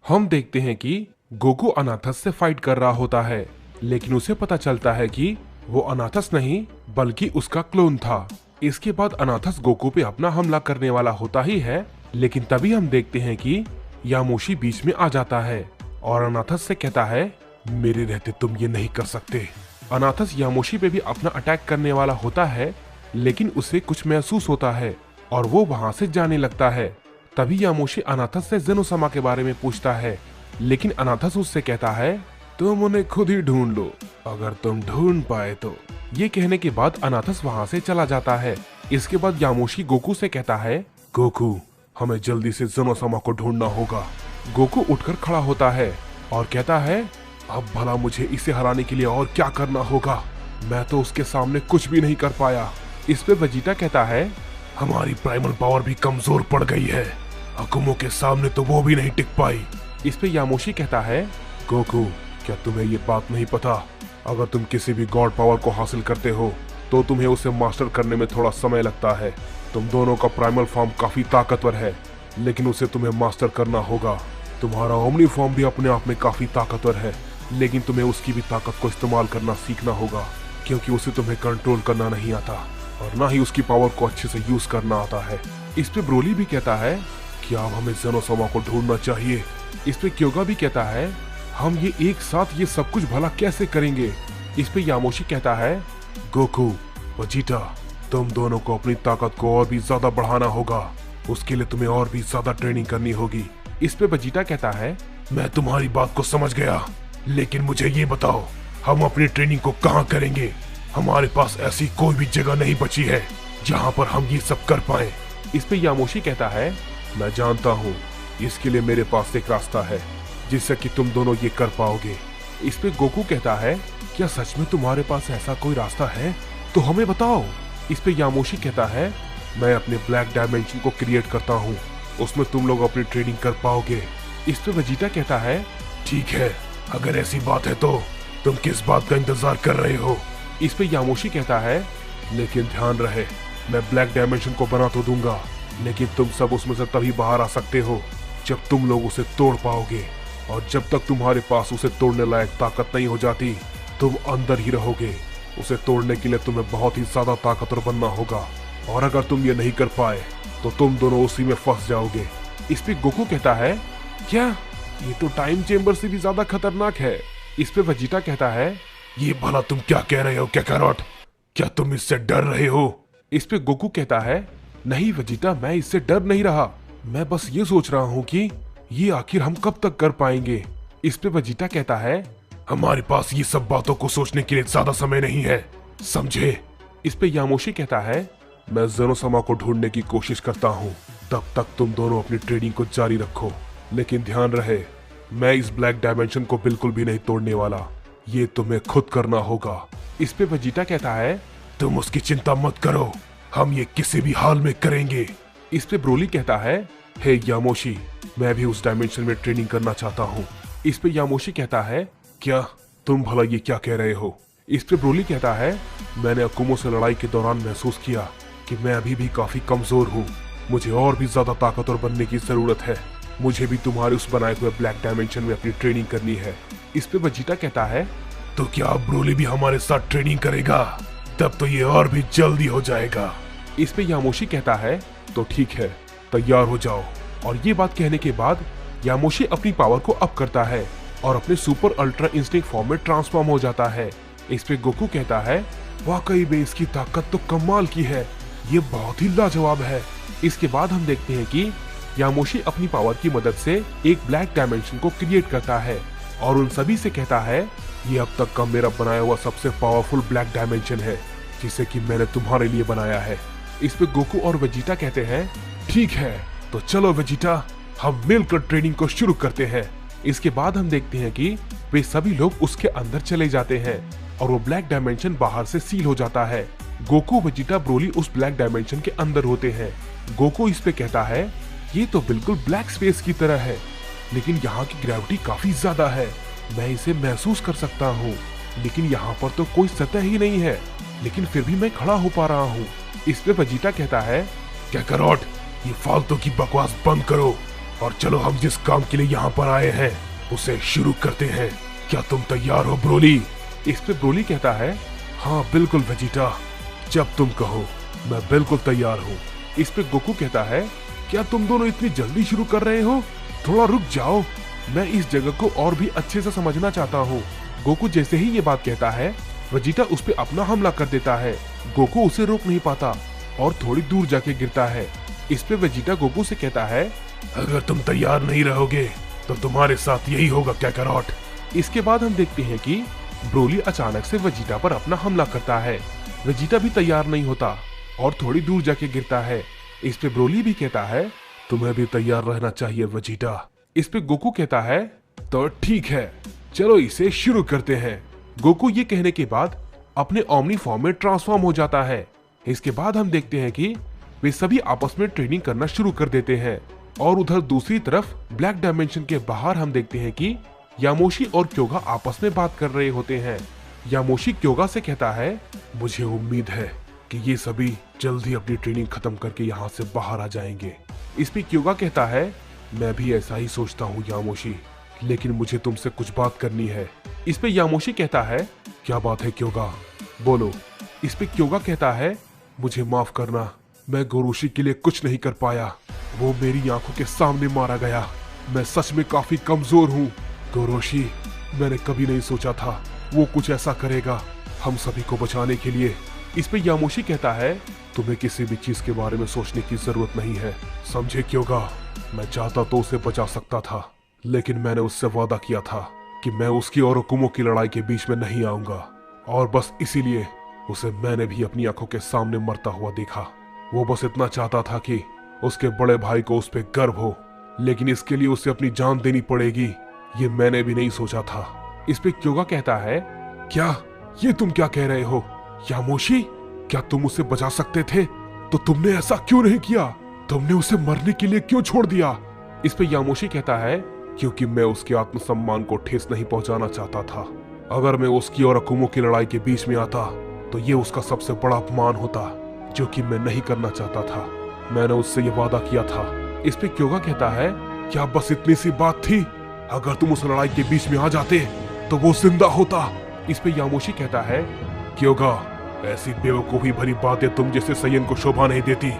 हम देखते हैं कि गोकू अनाथस से फाइट कर रहा होता है, लेकिन उसे पता चलता है कि वो अनाथस नहीं बल्कि उसका क्लोन था। इसके बाद अनाथस गोकू पे अपना हमला करने वाला होता ही है, लेकिन तभी हम देखते हैं कि यामोशी बीच में आ जाता है और अनाथस से कहता है, मेरे रहते तुम ये नहीं कर सकते। अनाथस यामोशी पे भी अपना अटैक करने वाला होता है, लेकिन उसे कुछ महसूस होता है और वो वहां से जाने लगता है। तभी यामोशी अनाथस से जेनोसामा के बारे में पूछता है, लेकिन अनाथस उससे कहता है, तुम उन्हें खुद ही ढूंढ लो, अगर तुम ढूंढ पाए तो। ये कहने के बाद अनाथस वहां से चला जाता है। इसके बाद यामोशी गोकू से कहता है, गोकू हमें जल्दी से जेनोसामा को ढूंढना होगा। गोकू उठकर खड़ा होता है और कहता है, अब भला मुझे इसे हराने के लिए और क्या करना होगा, मैं तो उसके सामने कुछ भी नहीं कर पाया। इस पे वेजिटा कहता है, हमारी प्राइमल पावर भी कमजोर पड़ गई है, अकुमो के सामने तो वो भी नहीं टिक पाई। इस पे यामोशी कहता है, गोकू क्या तुम्हें ये बात नहीं पता, अगर तुम किसी भी गॉड पावर को हासिल करते हो तो तुम्हें उसे मास्टर करने में थोड़ा समय लगता है। तुम दोनों का प्राइमल फॉर्म काफी ताकतवर है, लेकिन उसे तुम्हें मास्टर करना होगा। तुम्हारा ओमनी फॉर्म भी अपने आप में काफी ताकतवर है, लेकिन तुम्हें उसकी भी ताकत को इस्तेमाल करना सीखना होगा, क्योंकि उसे तुम्हें कंट्रोल करना नहीं आता और ना ही उसकी पावर को अच्छे से यूज करना आता है। इस पे ब्रोली भी कहता है कि अब हमें जेनोसामा को ढूंढना चाहिए। इस पे क्योगा भी कहता है, हम ये एक साथ ये सब कुछ भला कैसे करेंगे। इस पे यामोशी कहता है, गोकू वेजिटा तुम दोनों को अपनी ताकत को और भी ज्यादा बढ़ाना होगा, उसके लिए तुम्हें और भी ज्यादा ट्रेनिंग करनी होगी। इस पे वेजिटा कहता है, मैं तुम्हारी बात को समझ गया, लेकिन मुझे ये बताओ हम अपनी ट्रेनिंग को कहाँ करेंगे। हमारे पास ऐसी कोई भी जगह नहीं बची है जहाँ पर हम ये सब कर पाए। इस पे यामोशी कहता है, मैं जानता हूँ, इसके लिए मेरे पास एक रास्ता है जिससे कि तुम दोनों ये कर पाओगे। इस पे गोकू कहता है, क्या सच में तुम्हारे पास ऐसा कोई रास्ता है तो हमें बताओ। इस पे यामोशी कहता है, मैं अपने ब्लैक डायमेंशन को क्रिएट करता हूँ, उसमें तुम लोग अपनी ट्रेनिंग कर पाओगे। इस पे वेजिटा कहता है, ठीक है, अगर ऐसी बात है तो तुम किस बात का इंतजार कर रहे हो। इस पे यामोशी कहता है, लेकिन ध्यान रहे, मैं ब्लैक डायमेंशन को बना तो दूंगा, लेकिन तुम सब उसमें से तभी बाहर आ सकते हो जब तुम लोग उसे तोड़ पाओगे, और जब तक तुम्हारे पास उसे तोड़ने लायक ताकत नहीं हो जाती तुम अंदर ही रहोगे। उसे तोड़ने के लिए तुम्हें बहुत ही ज्यादा ताकतवर बनना होगा, और अगर तुम ये नहीं कर पाए तो तुम दोनों उसी में फंस जाओगे। इस पे गोकू कहता है, क्या ये तो टाइम चेंबर से भी ज्यादा खतरनाक है। इस पे वेजिटा कहता है, ये भला तुम क्या कह रहे हो कैकारोट, क्या तुम इससे डर रहे हो। इस पे गोकू कहता है, नहीं वेजिटा, मैं इससे डर नहीं रहा, मैं बस ये सोच रहा हूँ कि ये आखिर हम कब तक कर पाएंगे। इस पे वेजिटा कहता है, हमारे पास ये सब बातों को सोचने के लिए ज्यादा समय नहीं है, समझे। इस पे यामोशी कहता है, मैं जेनोसामा को ढूंढने की कोशिश करता हूँ, तब तक तुम दोनों अपनी ट्रेनिंग को जारी रखो, लेकिन ध्यान रहे मैं इस ब्लैक डायमेंशन को बिल्कुल भी नहीं तोड़ने वाला, ये तुम्हें खुद करना होगा। इस पे वेजिटा कहता है, तुम उसकी चिंता मत करो, हम ये किसी भी हाल में करेंगे। इस पे ब्रोली कहता है, हे यामोशी, मैं भी उस डायमेंशन में ट्रेनिंग करना चाहता हूँ। इस पे यामोशी कहता है, क्या तुम भला ये क्या कह रहे हो। इस पे ब्रोली कहता है, मैंने अकुमो से लड़ाई के दौरान महसूस किया कि मैं अभी भी काफी कमजोर हूँ, मुझे और भी ज्यादा ताकतवर बनने की जरूरत है, मुझे भी तुम्हारे उस बनाए हुए ब्लैक डायमेंशन में अपनी ट्रेनिंग करनी है। इस पे वेजिटा कहता है, तो क्या अब ब्रोली भी हमारे साथ ट्रेनिंग करेगा, तब तो ये और भी जल्दी हो जाएगा। इस पे यामोशी कहता है, तो ठीक है, तैयार हो जाओ। और ये बात कहने के बाद यामोशी अपनी पावर को अप करता है और अपने सुपर अल्ट्रा इंस्टिंक्ट फॉर्म में ट्रांसफॉर्म हो जाता है। इस पे गोकू कहता है, वाकई में इसकी ताकत तो कमाल की है, ये बहुत ही लाजवाब है। इसके बाद हम देखते हैं कि यामोशी अपनी पावर की मदद से एक ब्लैक डायमेंशन को क्रिएट करता है और उन सभी से कहता है, ये अब तक का मेरा बनाया हुआ सबसे पावरफुल ब्लैक डायमेंशन है, जिसे कि मैंने तुम्हारे लिए बनाया है। इस पे गोकू और वेजिटा कहते हैं, ठीक है, तो चलो वेजिटा, हम मिलकर ट्रेनिंग को शुरू करते हैं। इसके बाद हम देखते हैं कि वे सभी लोग उसके अंदर चले जाते हैं और वो ब्लैक डायमेंशन बाहर से सील हो जाता है। गोकू, वेजिटा, ब्रोली उस ब्लैक डायमेंशन के अंदर होते हैं। गोकू इस पे कहता है, ये तो बिल्कुल ब्लैक स्पेस की तरह है, लेकिन यहाँ की ग्रेविटी काफी ज्यादा है, मैं इसे महसूस कर सकता हूँ, लेकिन यहाँ पर तो कोई सतह ही नहीं है, लेकिन फिर भी मैं खड़ा हो पा रहा हूँ। इस पे वेजिटा कहता है, कैकारोट, ये फालतू की बकवास बंद करो, और चलो हम जिस काम के लिए यहाँ पर आए हैं उसे शुरू करते हैं। क्या तुम तैयार हो ब्रोली? इस पे ब्रोली कहता है, हाँ बिल्कुल वेजिटा, जब तुम कहो मैं बिल्कुल तैयार हूँ। इस पे गोकू कहता है, क्या तुम दोनों इतनी जल्दी शुरू कर रहे हो? थोड़ा रुक जाओ, मैं इस जगह को और भी अच्छे से समझना चाहता हूँ। गोकू जैसे ही ये बात कहता है, वेजिटा उस पे अपना हमला कर देता है। गोकू उसे रोक नहीं पाता और थोड़ी दूर जाके गिरता है। इस पे वेजिटा गोकू से कहता है, अगर तुम तैयार नहीं रहोगे तो तुम्हारे साथ यही होगा काकारोट। इसके बाद हम देखते हैं कि ब्रोली अचानक से वेजिटा पर अपना हमला करता है। वेजिटा भी तैयार नहीं होता और थोड़ी दूर जाके गिरता है। इस पे ब्रोली भी कहता है, तुम्हें भी तैयार रहना चाहिए वेजिटा। इस पे गोकू कहता है, तो ठीक है, चलो इसे शुरू करते हैं। गोकू ये कहने के बाद अपने ओमनी फॉर्म में ट्रांसफॉर्म हो जाता है। इसके बाद हम देखते हैं कि वे सभी आपस में ट्रेनिंग करना शुरू कर देते हैं और उधर दूसरी तरफ ब्लैक डायमेंशन के बाहर हम देखते हैं कि यामोशी और क्योगा आपस में बात कर रहे होते हैं। यामोशी क्योगा से कहता है, मुझे उम्मीद है कि ये सभी जल्दी अपनी ट्रेनिंग खत्म करके यहाँ से बाहर आ जाएंगे। इस पे क्योगा कहता है, मैं भी ऐसा ही सोचता हूँ यामोशी, लेकिन मुझे तुमसे कुछ बात करनी है। इस पे यामोशी कहता है, क्या बात है क्योगा, बोलो। इस पे क्योगा कहता है, मुझे माफ करना, मैं गोरोशी के लिए कुछ नहीं कर पाया। वो मेरी आंखों के सामने मारा गया। मैं सच में काफी कमजोर हूँ गोरोशी। मैंने कभी नहीं सोचा था वो कुछ ऐसा करेगा हम सभी को बचाने के लिए। इस पे यामोशी कहता है, तुम्हें किसी भी चीज के बारे में सोचने की जरूरत नहीं है, समझे क्योगा? मैं चाहता तो उसे बचा सकता था, लेकिन मैंने उससे वादा किया था कि मैं उसकी और हुकुमों की लड़ाई के बीच में नहीं आऊंगा, और बस इसीलिए उसे मैंने भी अपनी आंखों के सामने मरता हुआ देखा। वो बस इतना चाहता था कि उसके बड़े भाई को उस पर गर्व हो, लेकिन इसके लिए उसे अपनी जान देनी पड़ेगी, ये मैंने भी नहीं सोचा था। इस पे क्योगा कहता है, क्या ये तुम क्या कह रहे हो यामोशी? क्या तुम उसे बचा सकते थे तो तुमने ऐसा क्यों नहीं किया? तुमने उसे मरने के लिए क्यों छोड़ दिया? इस पे यामोशी कहता है, क्योंकि मैं उसके आत्मसम्मान को ठेस नहीं पहुंचाना चाहता था। अगर मैं उसकी और हुकुमों की लड़ाई के बीच में आता तो ये उसका सबसे बड़ा अपमान होता, जो कि मैं नहीं करना चाहता था। मैंने उससे ये वादा किया था। इस पे क्योगा कहता है, क्या बस इतनी सी बात थी? अगर तुम उस लड़ाई के बीच में आ जाते तो वो जिंदा होता। इस पे यामोशी कहता है, क्योगा ऐसी बेवकूफी भरी बातें तुम जैसे सयन को शोभा नहीं देती,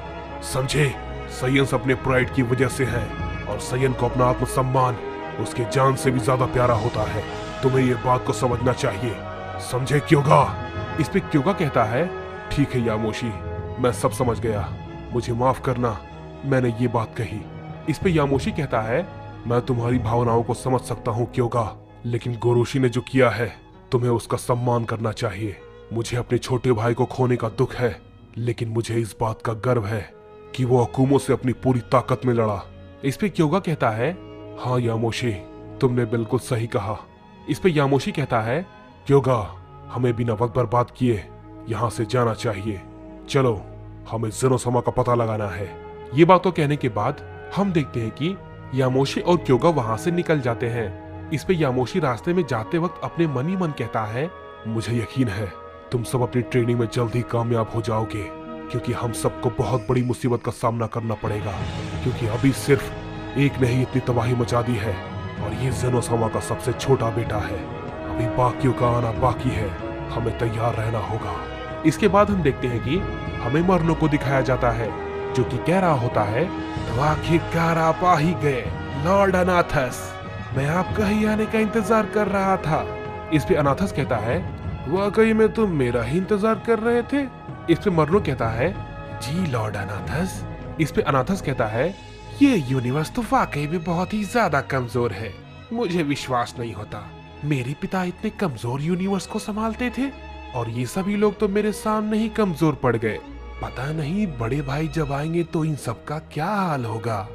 समझे? सयन अपने प्राइड की वजह से है, और सयन को अपना आत्मसम्मान उसके जान से भी ज्यादा प्यारा होता है। तुम्हें ये बात को समझना चाहिए, समझे क्योगा? इस पे क्योगा कहता है, ठीक है यामोशी, मैं सब समझ गया, मुझे माफ करना, मैंने ये बात कही। इस पे यामोशी कहता है, मैं तुम्हारी भावनाओं को समझ सकता हूँ क्योगा, लेकिन गोरोशी ने जो किया है तुम्हें उसका सम्मान करना चाहिए। मुझे अपने छोटे भाई को खोने का दुख है, लेकिन मुझे इस बात का गर्व है कि वो हुकुमों से अपनी पूरी ताकत में लड़ा। इस पे क्योगा कहता है, हाँ यामोशी, तुमने बिल्कुल सही कहा। इस पे यामोशी कहता है, क्योगा हमें बिना वक्त बर्बाद किए यहाँ से जाना चाहिए, चलो हमें ज़ेनोसमा का पता लगाना है। ये बातों कहने के बाद हम देखते हैं कि यामोशी और क्योगा वहां से निकल जाते हैं। इस पे यामोशी रास्ते में जाते वक्त अपने मन ही मन कहता है, मुझे यकीन है तुम सब अपनी ट्रेनिंग में जल्दी कामयाब हो जाओगे, क्योंकि हम सबको बहुत बड़ी मुसीबत का सामना करना पड़ेगा, क्योंकि अभी सिर्फ एक ने ही इतनी तबाही मचा दी है, और ये ज़ेनोसमा का सबसे छोटा बेटा है। अभी बाकियों का आना बाकी है, हमें तैयार रहना होगा। इसके बाद हम देखते हैं कि हमें मरनो को दिखाया जाता है, जो कि कह रहा होता है, तो आखिरकार आप आ ही गए लॉर्ड अनाथस, मैं आपका ही आने का इंतजार कर रहा था। इस पे अनाथस कहता है, वाकई में तुम मेरा ही इंतजार कर रहे थे? इस पे मरनो कहता है, जी लॉर्ड अनाथस। इस पे अनाथस कहता है, ये यूनिवर्स तो वाकई में बहुत ही ज्यादा कमजोर है, मुझे विश्वास नहीं होता मेरे पिता इतने कमजोर यूनिवर्स को संभालते थे, और ये सभी लोग तो मेरे सामने ही कमजोर पड़ गए। पता नहीं बड़े भाई जब आएंगे तो इन सब का क्या हाल होगा।